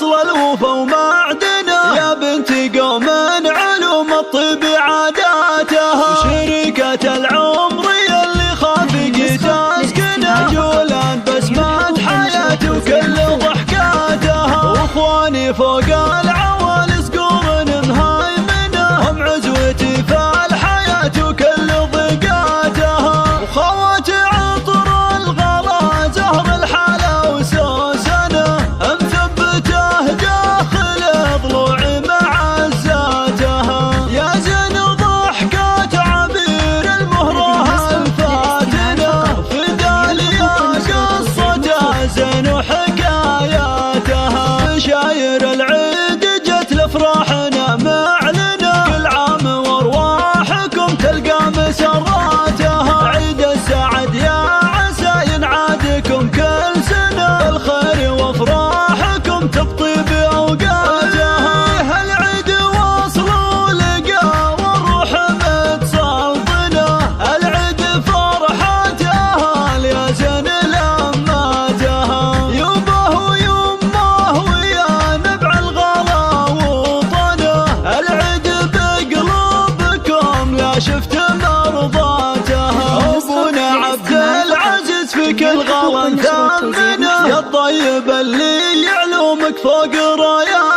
أصل الوفا ومعدنه، يا بنت قوم علوم الطب عاداتها، شركة العمر اللي خافق تسكنه، جولان بسمة حياة وكل ضحكاتها، واخواني فوق العوالي صقور مهيمنه، هم عزوتي في الحياة وكل ضيقاتها، وخوات عطر الغلا زهر الحلا وسوسنه، مثبته داخل ضلوع معزاتها، يا زين ضحكات عبير المهره الفاتنه، فداليا قصته زين وحكاياتها، شاير العيد جت لافراحنا معلنه، كل عام وارواحكم تلقى مسراتها، عيد السعد يا عسى ينعادكم كل سنه، الخير وافراحكم تبطي باوقاتها، العيد واصل ولقى والروح متسلطنه، العيد فرحة اهل يا زين لماتها، يبه ويمه ويا نبع الغلا وطنه، العيد بقلوبكم لا شفت مرضاتها، ابونا عبد العزيز في كل غلا ثمنه، يا الطيب اللي يعلومك فوق رايات.